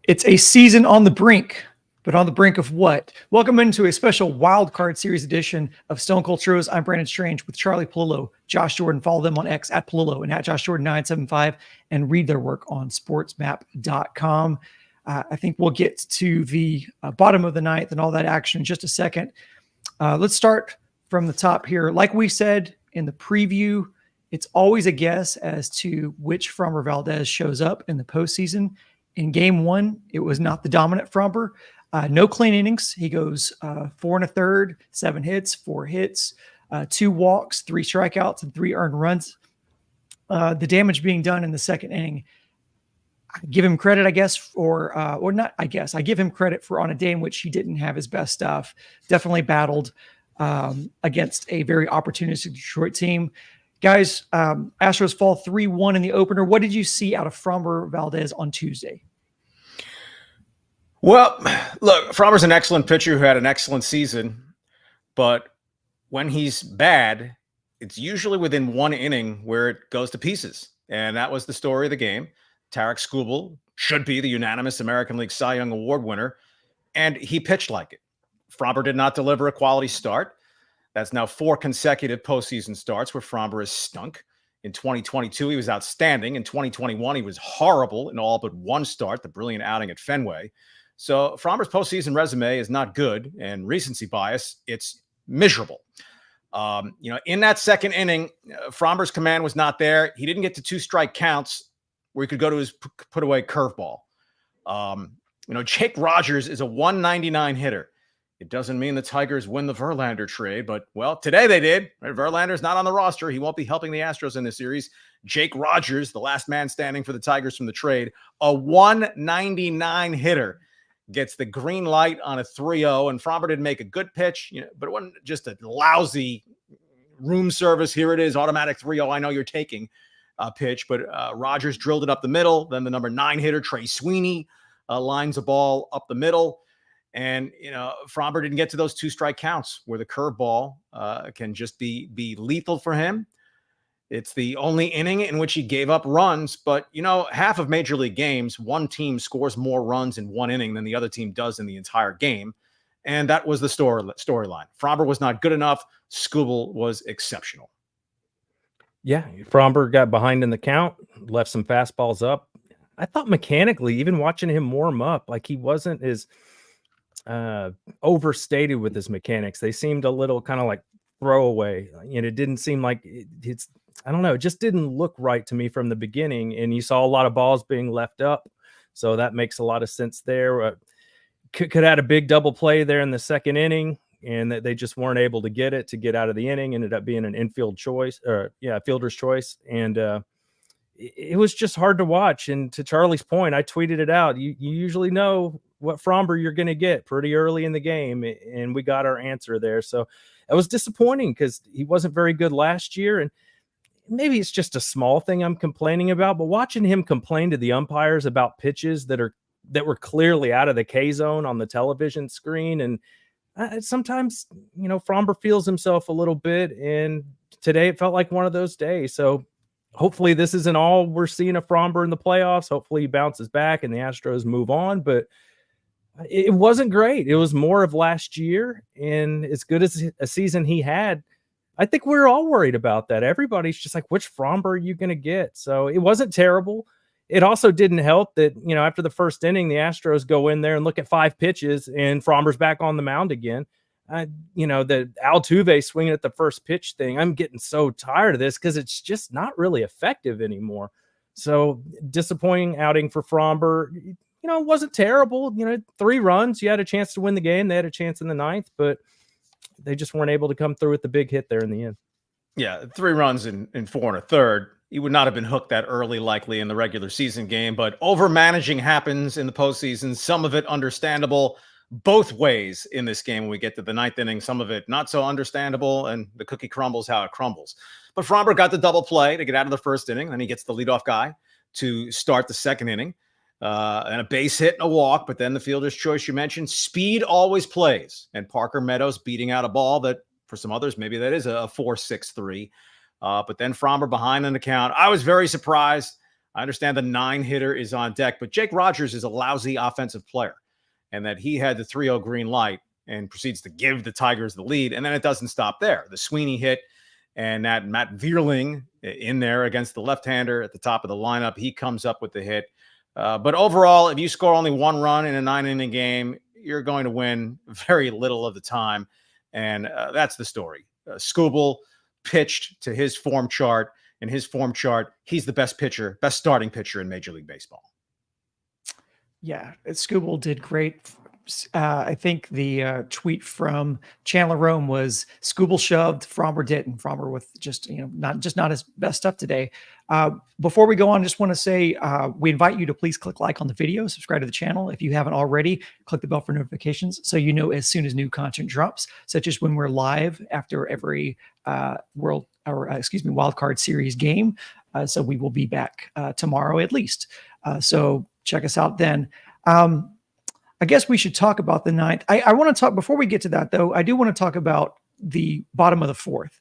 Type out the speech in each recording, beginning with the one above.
It's a season on the brink, but on the brink of what? Welcome into a special wild card series edition of Stone Cold Tros. I'm Brandon Strange with Charlie Palillo, Josh Jordan. Follow them on X at Palillo and at Josh Jordan 975 and read their work on sportsmap.com. I think we'll get to the bottom of the ninth and all that action in just a second. Let's start from the top here. Like we said in the preview, it's always a guess as to which Framber Valdez shows up in the postseason. In game one, it was not the dominant Fromber. No clean innings. He goes 4 1/3, 7 hits, 4 hits, 2 walks, 3 strikeouts, and 3 earned runs. The damage being done in the second inning. I give him credit, I guess, or not, I guess. I give him credit for on a day in which he didn't have his best stuff. Definitely battled against a very opportunistic Detroit team. Guys, Astros fall 3-1 in the opener. What did you see out of Framber Valdez on Tuesday? Well, look, Framber's an excellent pitcher who had an excellent season, but when he's bad, it's usually within one inning where it goes to pieces. And that was the story of the game. Tarek Skubal should be the unanimous American League Cy Young Award winner, and he pitched like it. Framber did not deliver a quality start. That's now 4 consecutive postseason starts where Framber has stunk. In 2022, he was outstanding. In 2021, he was horrible in all but one start, the brilliant outing at Fenway. So Framber's postseason resume is not good, and recency bias, it's miserable. In that second inning, Framber's command was not there. He didn't get to 2 strike counts where he could go to his put-away curveball. Jake Rogers is a 199 hitter. It doesn't mean the Tigers win the Verlander trade, but, well, today they did. Verlander's not on the roster. He won't be helping the Astros in this series. Jake Rogers, the last man standing for the Tigers from the trade, a 199 hitter, gets the green light on a 3-0, and Framber didn't make a good pitch, but it wasn't just a lousy room service. Here it is, automatic 3-0. I know you're taking a pitch, but Rogers drilled it up the middle. Then the number 9 hitter, Trey Sweeney, lines a ball up the middle. And, Framber didn't get to those 2 strike counts where the curveball can just be lethal for him. It's the only inning in which he gave up runs. But, half of Major League games, one team scores more runs in one inning than the other team does in the entire game. And that was the storyline. Framber was not good enough. Skubal was exceptional. Yeah, Framber got behind in the count, left some fastballs up. I thought mechanically, even watching him warm up, like he wasn't as overstated with his mechanics. They seemed a little kind of like throwaway. It didn't seem like it's, I don't know, it just didn't look right to me from the beginning. And you saw a lot of balls being left up. So that makes a lot of sense there. Could have had a big double play there in the second inning, and that they just weren't able to get out of the inning. Ended up being an infield choice, fielder's choice. And it was just hard to watch. And to Charlie's point, I tweeted it out. You usually know what Framber you're going to get pretty early in the game, and we got our answer there. So it was disappointing because he wasn't very good last year, and maybe it's just a small thing I'm complaining about, but watching him complain to the umpires about pitches that were clearly out of the K zone on the television screen, and sometimes, Framber feels himself a little bit, and today it felt like one of those days. So hopefully this isn't all we're seeing of Framber in the playoffs. Hopefully he bounces back and the Astros move on, but it wasn't great. It was more of last year, and as good as a season he had, I think we're all worried about that. Everybody's just like, which Framber are you going to get? So it wasn't terrible. It also didn't help that, after the first inning, the Astros go in there and look at 5 pitches and Framber's back on the mound again. The Altuve swinging at the first pitch thing, I'm getting so tired of this because it's just not really effective anymore. So disappointing outing for Framber. It wasn't terrible. 3 runs. You had a chance to win the game. They had a chance in the 9th, but they just weren't able to come through with the big hit there in the end. Yeah, 3 runs in 4 1/3. He would not have been hooked that early, likely, in the regular season game, but over-managing happens in the postseason. Some of it understandable both ways in this game when we get to the 9th inning. Some of it not so understandable, and the cookie crumbles how it crumbles. But Framber got the double play to get out of the first inning. Then he gets the leadoff guy to start the second inning. And a base hit and a walk, but then the fielder's choice you mentioned, speed always plays. And Parker Meadows beating out a ball that for some others, maybe that is a 4.63. But then Framber behind in the count. I was very surprised. I understand the 9-hitter is on deck, but Jake Rogers is a lousy offensive player, and that he had the 3-0 green light and proceeds to give the Tigers the lead. And then it doesn't stop there. The Sweeney hit, and that Matt Vierling in there against the left-hander at the top of the lineup, he comes up with the hit. But overall, if you score only 1 run in a 9-inning game, you're going to win very little of the time. And that's the story. Skubal pitched to his form chart. In his form chart, he's the best starting pitcher in Major League Baseball. Yeah, Skubal did great. I think the tweet from Chandler Rome was Skubal shoved, Fromber didn't. Fromber with just not his best stuff today. Before we go on, just want to say we invite you to please click like on the video, subscribe to the channel if you haven't already. Click the bell for notifications so you know as soon as new content drops, such as when we're live after every Wild Card Series game. So we will be back tomorrow at least. So check us out then. I guess we should talk about the 9th. I want to talk, before we get to that though, I do want to talk about the bottom of the 4th,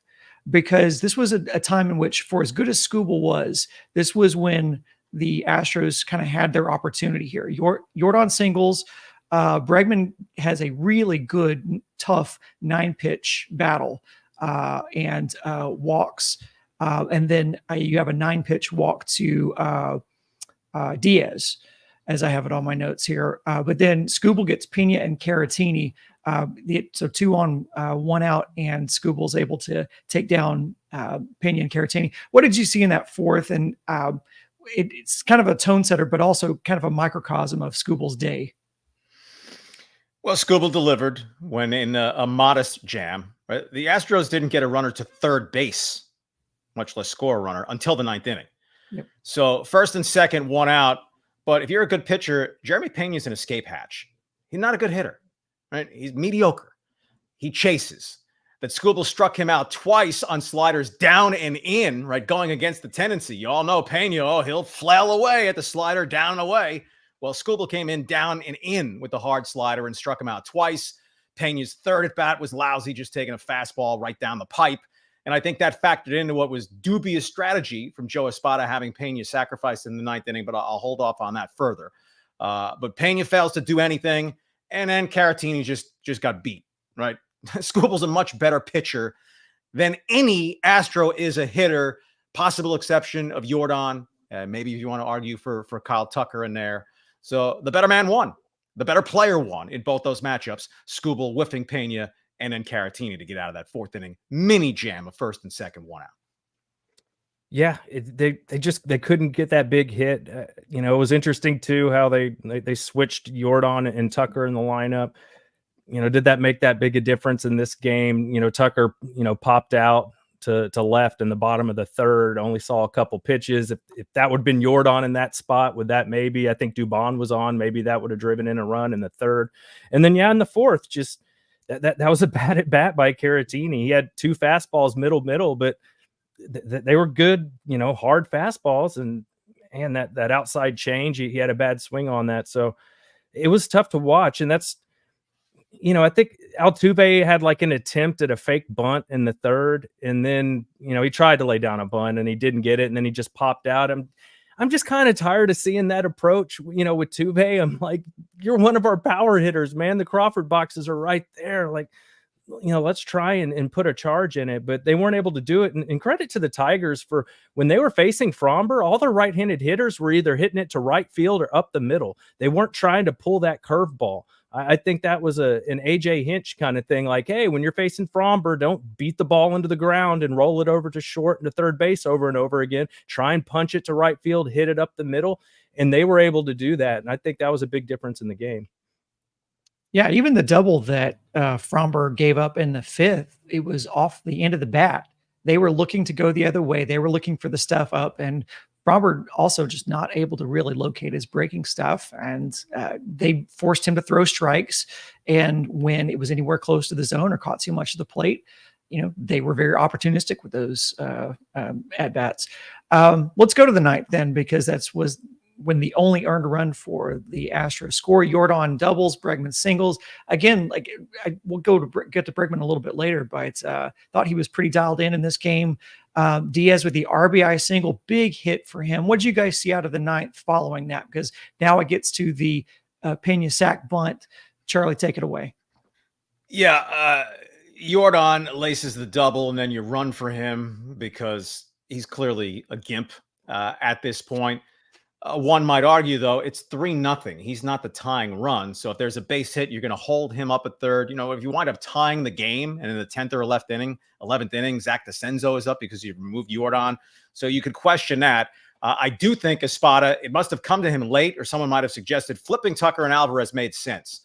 because this was a time in which, for as good as Skubal was, this was when the Astros kind of had their opportunity here. Yordan singles. Bregman has a really good, tough 9-pitch battle and walks. And then you have a 9-pitch walk to Diaz, as I have it on my notes here. But then Skubal gets Pena and Caratini. So 2 on, 1 out, and Skubal's able to take down Pena and Caratini. What did you see in that 4th? And it's kind of a tone setter, but also kind of a microcosm of Skubal's day. Well, Skubal delivered when in a modest jam. Right? The Astros didn't get a runner to third base, much less score a runner, until the 9th inning. Yep. So first and second, 1 out. But if you're a good pitcher, Jeremy Pena's an escape hatch. He's not a good hitter, right? He's mediocre. He chases. That Skubal struck him out twice on sliders down and in, right, going against the tendency. You all know Pena, he'll flail away at the slider down and away. Well, Skubal came in down and in with the hard slider and struck him out twice. Pena's third at bat was lousy, just taking a fastball right down the pipe. And I think that factored into what was dubious strategy from Joe Espada, having Pena sacrificed in the 9th inning, but I'll hold off on that further. But Pena fails to do anything, and then Caratini just got beat, right? Skubal's a much better pitcher than any Astro is a hitter, possible exception of Yordan. Maybe if you want to argue for Kyle Tucker in there. So the better man won. The better player won in both those matchups. Skubal whiffing Pena, and then Caratini to get out of that 4th inning mini jam of first and second, 1 out. Yeah, they couldn't get that big hit. It was interesting too how they switched Yordan and Tucker in the lineup. Did that make that big a difference in this game? Tucker, popped out to left in the bottom of the 3rd, only saw a couple pitches. If that would have been Yordan in that spot, would that maybe, I think Dubon was on, maybe that would have driven in a run in the 3rd. And then, in the 4th, just that was a bad at bat by Caratini. He had 2 fastballs, middle, but they were good, hard fastballs. And that outside change, he had a bad swing on that. So it was tough to watch. And that's, I think Altuve had like an attempt at a fake bunt in the 3rd. And then, he tried to lay down a bunt and he didn't get it. And then he just popped out. I'm just kind of tired of seeing that approach, with Tuve. I'm like, you're one of our power hitters, man. The Crawford boxes are right there. Like, let's try and put a charge in it. But they weren't able to do it. And credit to the Tigers for when they were facing Fromber, all their right-handed hitters were either hitting it to right field or up the middle. They weren't trying to pull that curveball. I think that was an AJ Hinch kind of thing. Like, hey, when you're facing Fromber, don't beat the ball into the ground and roll it over to short and to third base over and over again. Try and punch it to right field, hit it up the middle. And they were able to do that. And I think that was a big difference in the game. Yeah, even the double that Fromber gave up in the 5th, it was off the end of the bat. They were looking to go the other way. They were looking for the stuff up, and Fromber also just not able to really locate his breaking stuff. And they forced him to throw strikes. And when it was anywhere close to the zone or caught too much of the plate, they were very opportunistic with those at-bats. Let's go to the 9th then, because was when the only earned run for the Astros score. Yordan doubles, Bregman singles. Again, we'll get to Bregman a little bit later, but thought he was pretty dialed in this game. Diaz with the RBI single, big hit for him. What did you guys see out of the ninth following that? Because now it gets to the Pena sack bunt. Charlie, take it away. Yeah, Jordan laces the double, and then you run for him because he's clearly a gimp at this point. One might argue, though, it's 3-0. He's not the tying run. So if there's a base hit, you're going to hold him up at third. If you wind up tying the game and in the 10th or 11th inning, Zach DeCenzo is up because you removed Jordan. So you could question that. I do think Espada, it must have come to him late, or someone might have suggested flipping Tucker and Alvarez made sense.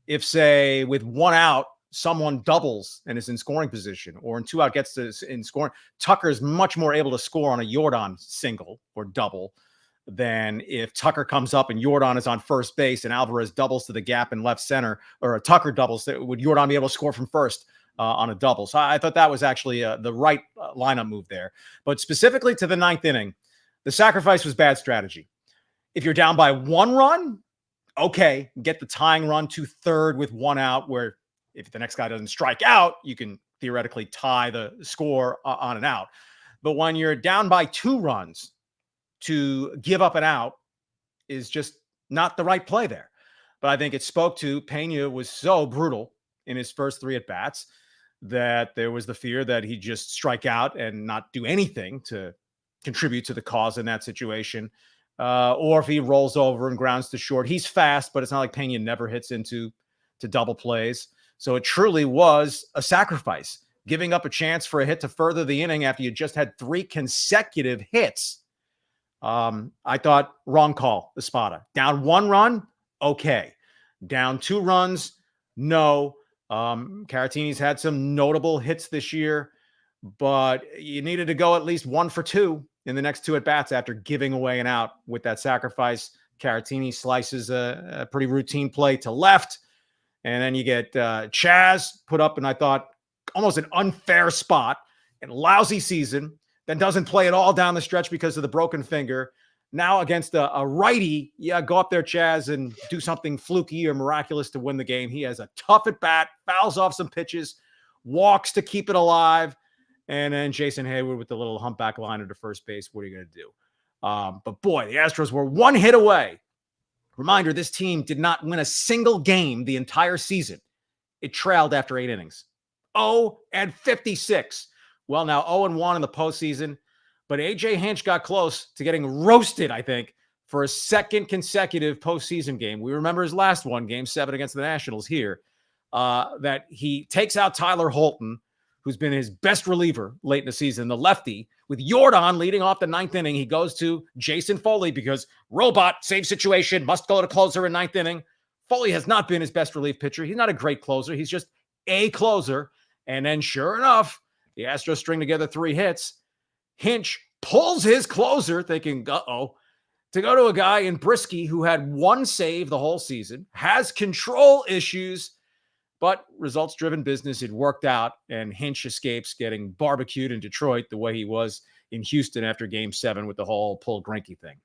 If, say, with 1 out, someone doubles and is in scoring position, or in 2 out gets in scoring, Tucker is much more able to score on a Jordan single or double than if Tucker comes up and Jordan is on first base and Alvarez doubles to the gap in left center, or a Tucker doubles. Would Jordan be able to score from first on a double? So I thought that was actually the right lineup move there. But specifically to the 9th inning, the sacrifice was bad strategy. If you're down by 1 run, okay, get the tying run to third with 1 out, where if the next guy doesn't strike out, you can theoretically tie the score on an out. But when you're down by 2 runs, to give up an out is just not the right play there. But I think it spoke to Pena was so brutal in his first 3 at-bats that there was the fear that he'd just strike out and not do anything to contribute to the cause in that situation. Or if he rolls over and grounds to short, he's fast, but it's not like Pena never hits into double plays. So it truly was a sacrifice, giving up a chance for a hit to further the inning after you just had 3 consecutive hits. I thought wrong call, Espada. Down 1 run, okay. Down 2 runs, no. Caratini's had some notable hits this year, but you needed to go at least 1 for 2 in the next 2 at-bats after giving away an out with that sacrifice. Caratini slices a pretty routine play to left, and then you get Chaz put up, and I thought almost an unfair spot and lousy season. Then doesn't play at all down the stretch because of the broken finger. Now against a righty, go up there, Chaz, and do something fluky or miraculous to win the game. He has a tough at bat, fouls off some pitches, walks to keep it alive, and then Jason Hayward with the little humpback liner to first base. What are you going to do? But boy, the Astros were 1 hit away. Reminder, this team did not win a single game the entire season. It trailed after 8 innings. 0-56. Well, now 0-1 in the postseason, but A.J. Hinch got close to getting roasted, I think, for a 2nd consecutive postseason game. We remember his last one, Game 7 against the Nationals here, that he takes out Tyler Holton, who's been his best reliever late in the season, the lefty, with Jordan leading off the 9th inning. He goes to Jason Foley because robot, same situation, must go to closer in 9th inning. Foley has not been his best relief pitcher. He's not a great closer. He's just a closer. And then sure enough, the Astros string together 3 hits. Hinch pulls his closer, thinking, to go to a guy in Brisky who had 1 save the whole season, has control issues, but results-driven business. It worked out, and Hinch escapes getting barbecued in Detroit the way he was in Houston after Game 7 with the whole pull Greinke thing.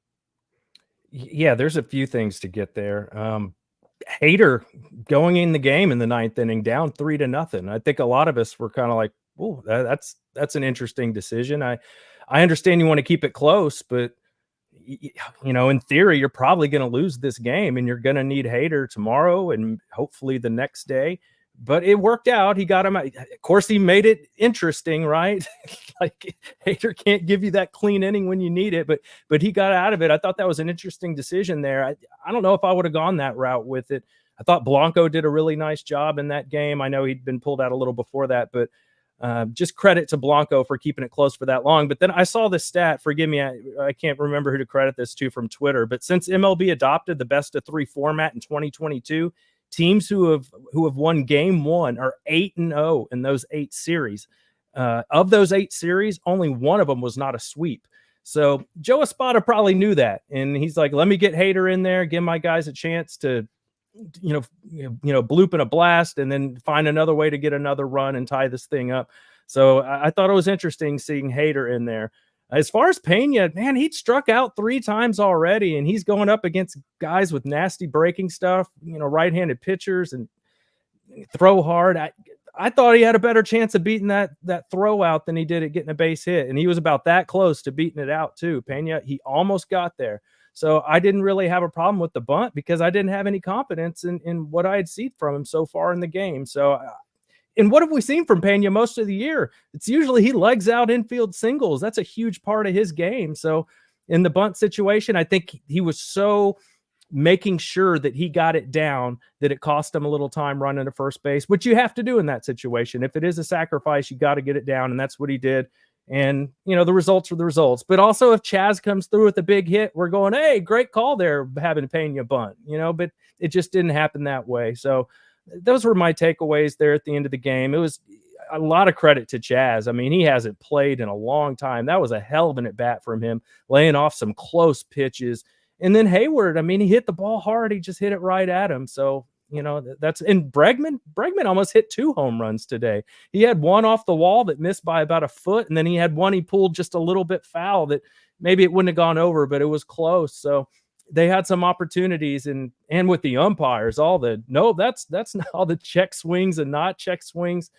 Yeah, there's a few things to get there. Hader going in the game in the 9th inning down 3-0. I think a lot of us were kind of like, oh, that's an interesting decision. I understand you want to keep it close, but in theory, you're probably going to lose this game, and you're going to need Hader tomorrow and hopefully the next day. But it worked out. He got him out. Of course, he made it interesting, right? Like Hader can't give you that clean inning when you need it, but he got out of it. I thought that was an interesting decision there. I don't know if I would have gone that route with it. I thought Blanco did a really nice job in that game. I know he'd been pulled out a little before that, but just credit to Blanco for keeping it close for that long. But then I saw this stat, forgive me, I can't remember who to credit this to from Twitter, but since MLB adopted the best of 3 format in 2022, teams who have won Game 1 are 8-0 in those 8 series. Of those 8 series, only 1 of them was not a sweep. So Joe Espada probably knew that, and he's like, let me get Hader in there, give my guys a chance to bloop in a blast, and then find another way to get another run and tie this thing up. So I thought it was interesting seeing Hader in there. As far as Pena, man, he'd struck out 3 times already, and he's going up against guys with nasty breaking stuff, right-handed pitchers and throw hard. I thought he had a better chance of beating that throw out than he did at getting a base hit. And he was about that close to beating it out too. Pena, he almost got there. So I didn't really have a problem with the bunt because I didn't have any confidence in what I had seen from him so far in the game. So, and what have we seen from Pena most of the year? It's usually he legs out infield singles. That's a huge part of his game. So in the bunt situation, I think he was so making sure that he got it down that it cost him a little time running to first base, which you have to do in that situation. If it is a sacrifice, you got to get it down. And that's what he did. And, the results are the results. But also if Chaz comes through with a big hit, we're going, hey, great call there, having Pena bunt, but it just didn't happen that way. So those were my takeaways there at the end of the game. It was a lot of credit to Chaz. I mean, he hasn't played in a long time. That was a hell of an at bat from him, laying off some close pitches. And then Hayward, I mean, he hit the ball hard. He just hit it right at him. So, that's, and Bregman almost hit 2 home runs today. He had one off the wall that missed by about a foot. And then he had one he pulled just a little bit foul that maybe it wouldn't have gone over, but it was close. So they had some opportunities, and with the umpires, that's not all the check swings and not check swings.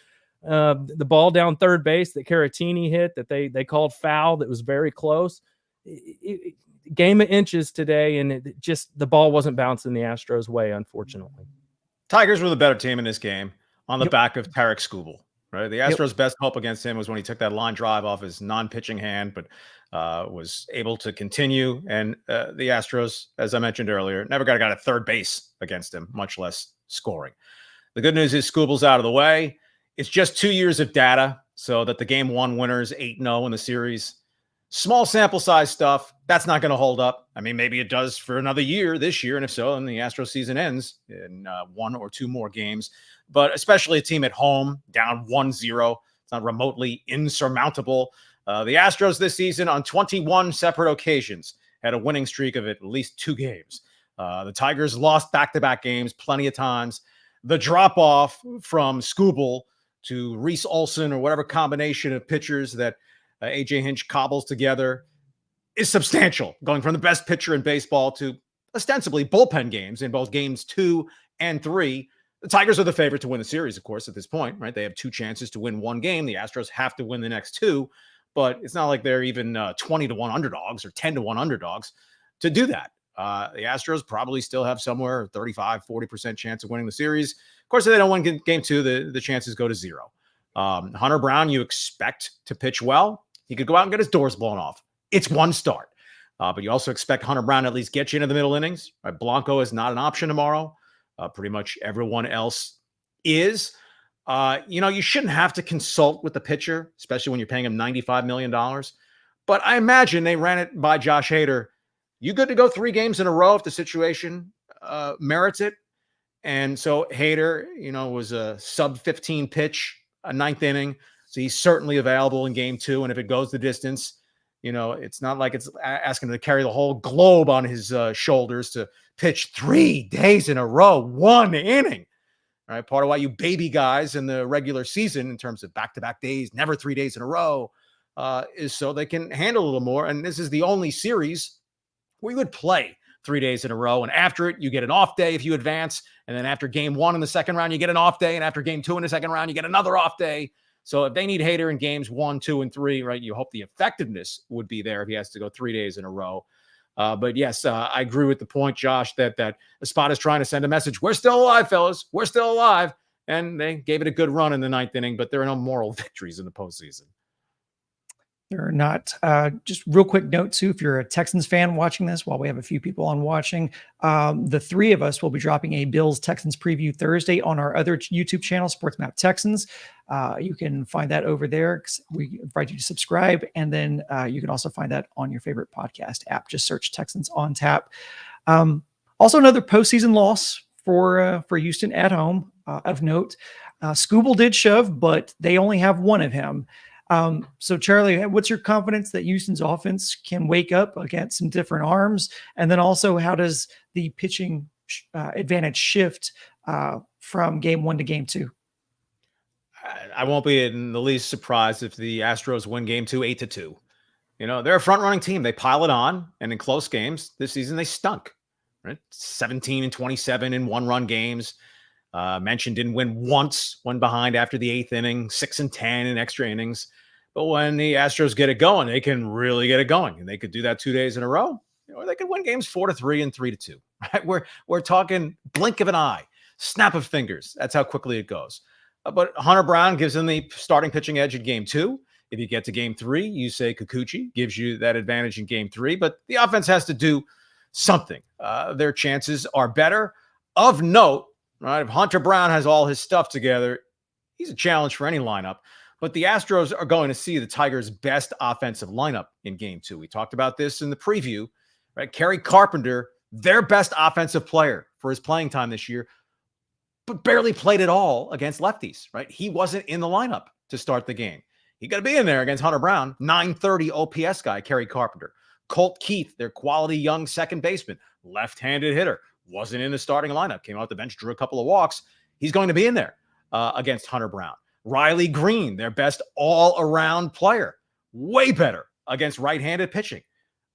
The ball down third base that Caratini hit that they called foul that was very close. Game of inches today, and the ball wasn't bouncing the Astros way, unfortunately. Tigers were the better team in this game on the back of Tarek Skubal. Right, the Astros' best hope against him was when he took that line drive off his non-pitching hand, but was able to continue. And the Astros, as I mentioned earlier, never got a guy at third base against him, much less scoring. The good news is Skubal's out of the way. It's just 2 years of data, so that the game 1 winners 8-0 in the series. Small sample size stuff, that's not going to hold up. I mean, maybe it does for another year this year, and if so, then the Astros season ends in 1 or 2 more games. But especially a team at home, down 1-0, it's not remotely insurmountable. The Astros this season on 21 separate occasions had a winning streak of at least 2 games. The Tigers lost back-to-back games plenty of times. The drop-off from Skubal to Reese Olson or whatever combination of pitchers that A.J. Hinch cobbles together is substantial, going from the best pitcher in baseball to ostensibly bullpen games in both games 2 and 3. The Tigers are the favorite to win the series, of course, at this point, right? They have 2 chances to win 1 game. The Astros have to win the next 2, but it's not like they're even 20-1 underdogs or 10-1 underdogs to do that. The Astros probably still have somewhere 35-40% chance of winning the series. Of course, if they don't win game 2, the chances go to 0. Hunter Brown, you expect to pitch well. He could go out and get his doors blown off. It's 1 start. But you also expect Hunter Brown to at least get you into the middle innings. Right? Blanco is not an option tomorrow. Pretty much everyone else is. You shouldn't have to consult with the pitcher, especially when you're paying him $95 million. But I imagine they ran it by Josh Hader. You good to go 3 games in a row if the situation merits it? And so Hader, was a sub-15 pitch, a 9th inning. So he's certainly available in game 2. And if it goes the distance, it's not like it's asking him to carry the whole globe on his shoulders to pitch 3 days in a row, 1 inning. All right. Part of why you baby guys in the regular season in terms of back-to-back days, never 3 days in a row, is so they can handle a little more. And this is the only series we would play 3 days in a row. And after it, you get an off day if you advance. And then after game 1 in the second round, you get an off day. And after game 2 in the second round, you get another off day. So if they need Hader in games 1, 2, and 3, right, you hope the effectiveness would be there if he has to go 3 days in a row. But yes, I agree with the point, Josh, that Espada is trying to send a message. We're still alive, fellas. We're still alive. And they gave it a good run in the 9th inning, but there are no moral victories in the postseason. There are not. Just real quick note, too, if you're a Texans fan watching this, while we have a few people on watching, the 3 of us will be dropping a Bills-Texans preview Thursday on our other YouTube channel, Sports Map Texans. You can find that over there. We invite you to subscribe, and then you can also find that on your favorite podcast app. Just search Texans on Tap. Also, another postseason loss for Houston at home of note. Skubal did shove, but they only have 1 of him. So Charlie, what's your confidence that Houston's offense can wake up against some different arms? And then also, how does the pitching advantage shift from game 1 to game 2? I won't be in the least surprised if the Astros win game 2, 8-2. They're a front running team. They pile it on. And in close games this season, they stunk, right? 17-27 in 1-run games. Mentioned didn't win once, one behind after the 8th inning, 6-10 in extra innings. But when the Astros get it going, they can really get it going. And they could do that 2 days in a row, or they could win games 4-3 and 3-2. Right? We're talking blink of an eye, snap of fingers. That's how quickly it goes. But Hunter Brown gives them the starting pitching edge in game 2. If you get to game 3, you say Kikuchi gives you that advantage in game 3. But the offense has to do something. Their chances are better. Of note, right? If Hunter Brown has all his stuff together, he's a challenge for any lineup. But the Astros are going to see the Tigers' best offensive lineup in game 2. We talked about this in the preview, right? Kerry Carpenter, their best offensive player for his playing time this year, but barely played at all against lefties, right? He wasn't in the lineup to start the game. He got to be in there against Hunter Brown, 930 OPS guy, Kerry Carpenter. Colt Keith, their quality young second baseman, left-handed hitter, wasn't in the starting lineup, came off the bench, drew a couple of walks. He's going to be in there against Hunter Brown. Riley Green, their best all-around player, way better against right-handed pitching.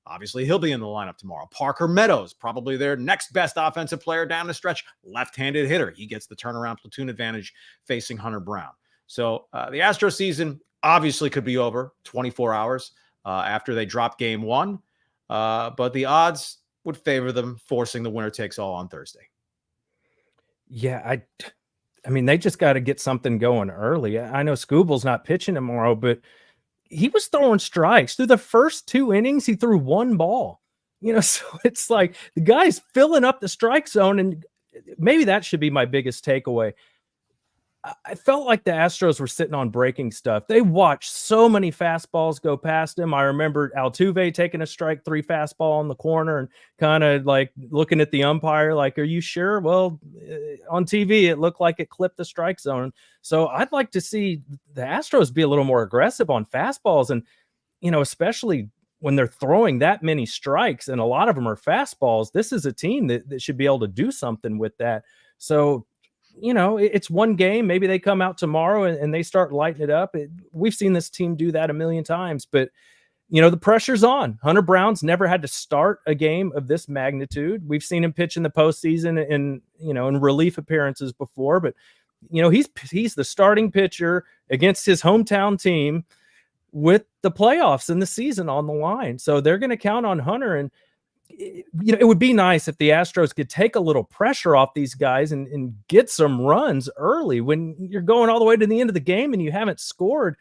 Obviously, he'll be in the lineup tomorrow. Parker Meadows, probably their next best offensive player down the stretch, left-handed hitter. He gets the turnaround platoon advantage facing Hunter Brown. So the Astros season obviously could be over 24 hours after they drop game 1. But the odds would favor them forcing the winner takes all on Thursday. Yeah, I mean, they just got to get something going early. I know Scooble's not pitching tomorrow, but he was throwing strikes through the first 2 innings. He threw 1 ball, so it's like the guy's filling up the strike zone. And maybe that should be my biggest takeaway. I felt like the Astros were sitting on breaking stuff. They watched so many fastballs go past him. I remember Altuve taking a strike 3 fastball in the corner and kind of like looking at the umpire like, are you sure? Well, on TV, it looked like it clipped the strike zone. So I'd like to see the Astros be a little more aggressive on fastballs. And, especially when they're throwing that many strikes and a lot of them are fastballs, this is a team that should be able to do something with that. So, it's one game. Maybe they come out tomorrow and they start lighting it up. We've seen this team do that a million times, but the pressure's on. Hunter Brown's never had to start a game of this magnitude. We've seen him pitch in the postseason and, in relief appearances before, but he's the starting pitcher against his hometown team with the playoffs and the season on the line. So they're going to count on Hunter. And it would be nice if the Astros could take a little pressure off these guys and get some runs early when you're going all the way to the end of the game and you haven't scored.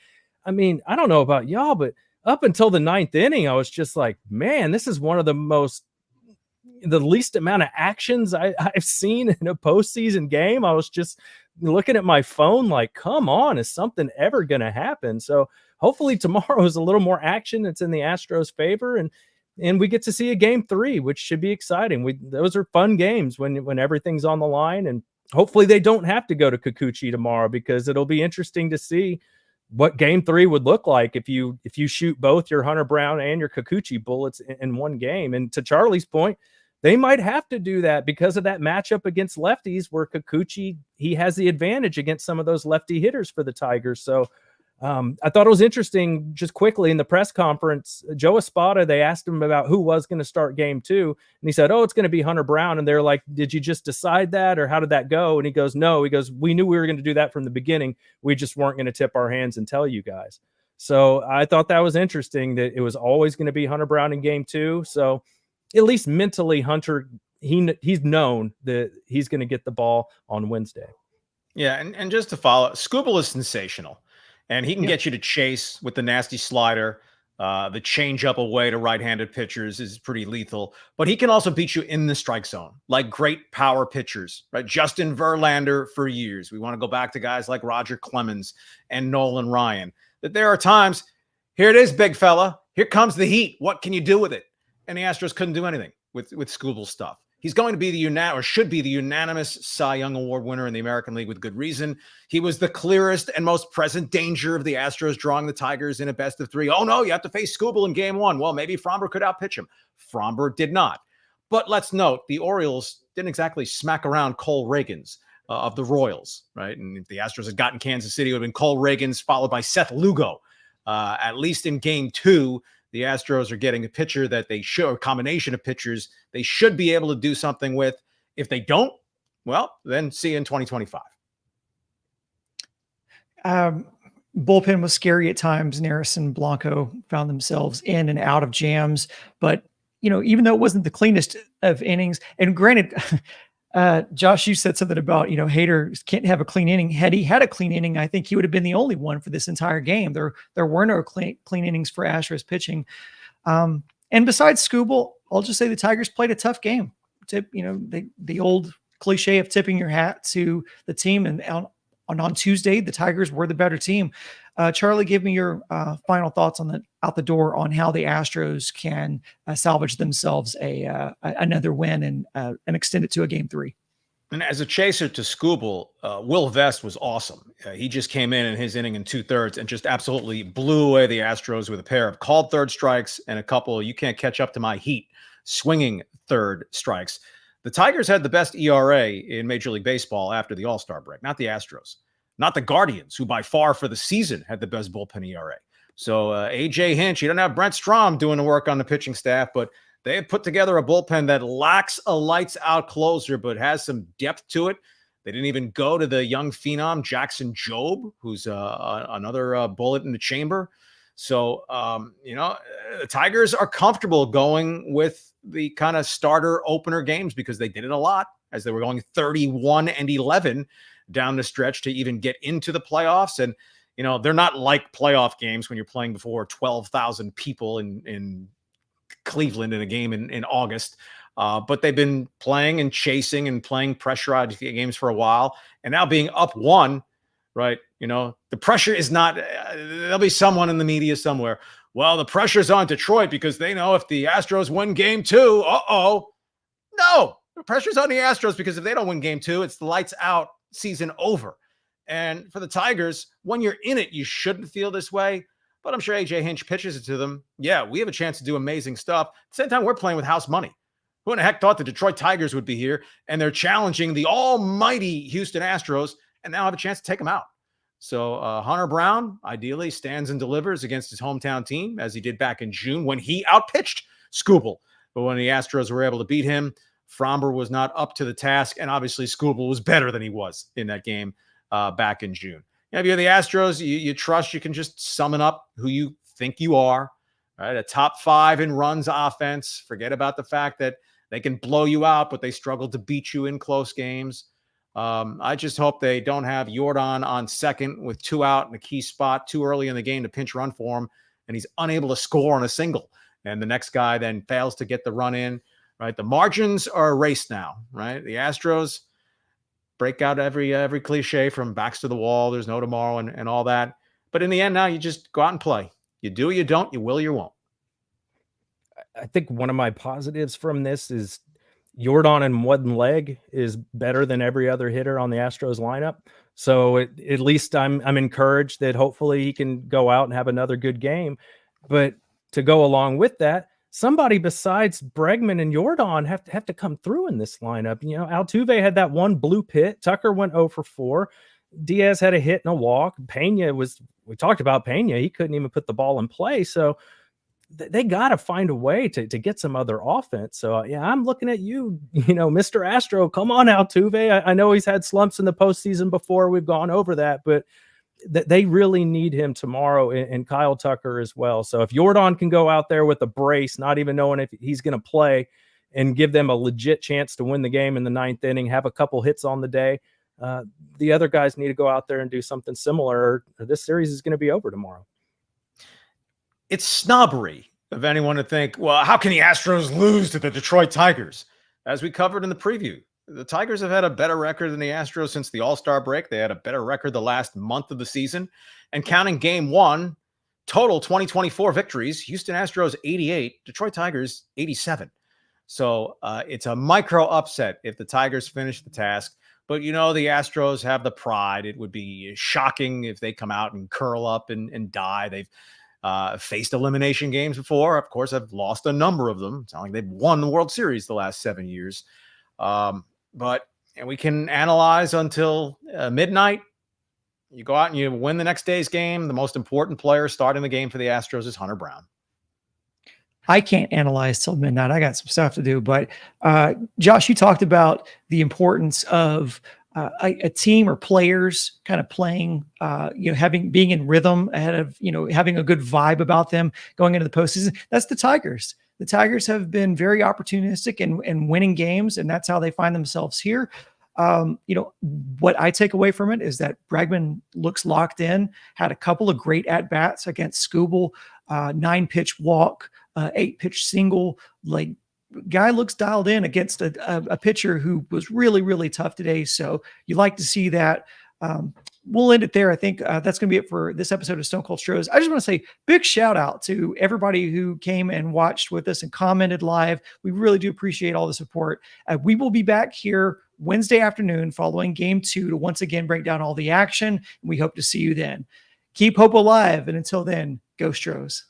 I mean, I don't know about y'all, but up until the 9th inning, I was just like, man, this is one of the least amount of actions I've seen in a postseason game. I was just looking at my phone like, come on, is something ever going to happen? So hopefully tomorrow is a little more action. It's in the Astros' favor. And we get to see a game 3, which should be exciting. Those are fun games when everything's on the line. And hopefully they don't have to go to Kikuchi tomorrow, because it'll be interesting to see what game 3 would look like if you shoot both your Hunter Brown and your Kikuchi bullets in one game. And to Charlie's point, they might have to do that because of that matchup against lefties where Kikuchi, he has the advantage against some of those lefty hitters for the Tigers. So I thought it was interesting, just quickly in the press conference, Joe Espada, they asked him about who was going to start game 2. And he said, it's going to be Hunter Brown. And they're like, did you just decide that, or how did that go? And he goes, no, we knew we were going to do that from the beginning. We just weren't going to tip our hands and tell you guys. So I thought that was interesting that it was always going to be Hunter Brown in game 2. So at least mentally, Hunter, he's known that he's going to get the ball on Wednesday. Yeah. And just to follow, Scooble is sensational. And he can get you to chase with the nasty slider. The change-up away to right-handed pitchers is pretty lethal. But he can also beat you in the strike zone, like great power pitchers, right? Justin Verlander for years. We want to go back to guys like Roger Clemens and Nolan Ryan. That there are times, here it is, big fella. Here comes the heat. What can you do with it? And the Astros couldn't do anything with Scooble's stuff. He's going to be should be the unanimous Cy Young Award winner in the American League with good reason. He was the clearest and most present danger of the Astros drawing the Tigers in a best of 3. Oh, no, you have to face Scooble in game 1. Well, maybe Fromber could outpitch him. Fromber did not. But let's note, the Orioles didn't exactly smack around Cole Reagans of the Royals, right? And if the Astros had gotten Kansas City, it would have been Cole Reagans followed by Seth Lugo. At least in game 2, the Astros are getting a pitcher that they should, or a combination of pitchers they should be able to do something with. If they don't, well, then see you in 2025. Bullpen was scary at times. Neris and Blanco found themselves in and out of jams, but even though it wasn't the cleanest of innings, and granted, Josh, you said something about, Hader can't have a clean inning. Had he had a clean inning, I think he would have been the only one for this entire game. There were no clean innings for Astros pitching. And besides Skubal, I'll just say the Tigers played a tough game. The old cliche of tipping your hat to the team, and on Tuesday, the Tigers were the better team. Charlie, give me your final thoughts out the door on how the Astros can salvage themselves another win and extend it to a game 3. And as a chaser to Skubal, Will Vest was awesome. He just came in his inning in 2/3 and just absolutely blew away the Astros with a pair of called third strikes and a couple, you can't catch up to my heat, swinging third strikes. The Tigers had the best ERA in Major League Baseball after the All-Star break, not the Astros, not the Guardians, who by far for the season had the best bullpen ERA. So A.J. Hinch, you don't have Brent Strom doing the work on the pitching staff, but they have put together a bullpen that lacks a lights-out closer, but has some depth to it. They didn't even go to the young phenom, Jackson Jobe, who's another bullet in the chamber. So, the Tigers are comfortable going with the kind of starter opener games because they did it a lot as they were going 31-11 down the stretch to even get into the playoffs. And, they're not like playoff games when you're playing before 12,000 people in Cleveland in a game in August. But they've been playing and chasing and playing pressurized games for a while. And now being up 1, right? The pressure is not, there'll be someone in the media somewhere. Well, the pressure's on Detroit because they know if the Astros win game 2, no, the pressure's on the Astros because if they don't win game 2, it's the lights out, season over. And for the Tigers, when you're in it, you shouldn't feel this way. But I'm sure A.J. Hinch pitches it to them. Yeah, we have a chance to do amazing stuff. At the same time, we're playing with house money. Who in the heck thought the Detroit Tigers would be here? And they're challenging the almighty Houston Astros and now have a chance to take them out. So Hunter Brown ideally stands and delivers against his hometown team, as he did back in June when he outpitched Skubal. But when the Astros were able to beat him, Fromber was not up to the task. And obviously Skubal was better than he was in that game back in June. If you're the Astros, you trust you can just summon up who you think you are, right? A top 5 in runs offense. Forget about the fact that they can blow you out, but they struggle to beat you in close games. I just hope they don't have Jordan on second with 2 out in a key spot too early in the game to pinch run for him, and he's unable to score on a single. And the next guy then fails to get the run in, right? The margins are erased now, right? The Astros break out every cliche from backs to the wall, there's no tomorrow and all that. But in the end now, you just go out and play. You do, you don't, you will, you won't. I think one of my positives from this is Jordan in one leg is better than every other hitter on the Astros lineup. So at least I'm encouraged that hopefully he can go out and have another good game. But to go along with that, somebody besides Bregman and Jordan have to come through in this lineup. Altuve had that one bloop hit. Tucker went 0 for 4. Diaz had a hit and a walk. We talked about Pena. He couldn't even put the ball in play. So they got to find a way to get some other offense. So I'm looking at you, Mr. Astro, come on, Altuve. I know he's had slumps in the postseason before. We've gone over that, but they really need him tomorrow, and Kyle Tucker as well. So if Jordan can go out there with a brace, not even knowing if he's going to play, and give them a legit chance to win the game in the 9th inning, have a couple hits on the day, the other guys need to go out there and do something similar, or this series is going to be over tomorrow. It's snobbery of anyone to think, well, how can the Astros lose to the Detroit Tigers? As we covered in the preview, the Tigers have had a better record than the Astros since the All-Star break. They had a better record the last month of the season. And counting game 1, total 2024 victories, Houston Astros 88, Detroit Tigers 87. So it's a micro upset if the Tigers finish the task. But, the Astros have the pride. It would be shocking if they come out and curl up and die. They've faced elimination games before. Of course, I've lost a number of them. It's not like they've won the World Series the last 7 years. But we can analyze until midnight. You go out and you win the next day's game. The most important player starting the game for the Astros is Hunter Brown. I can't analyze till midnight. I got some stuff to do. But Josh, you talked about the importance of a team or players kind of playing, being in rhythm ahead of, having a good vibe about them going into the postseason. That's the Tigers. The Tigers have been very opportunistic and winning games, and that's how they find themselves here. What I take away from it is that Bregman looks locked in, had a couple of great at-bats against Skubal, 9-pitch walk, 8-pitch single. Like, guy looks dialed in against a pitcher who was really, really tough today. So you like to see that. We'll end it there. I think that's going to be it for this episode of Stone Cold Stros. I just want to say big shout out to everybody who came and watched with us and commented live. We really do appreciate all the support. We will be back here Wednesday afternoon following game 2 to once again break down all the action. We hope to see you then. Keep hope alive. And until then, go Stros.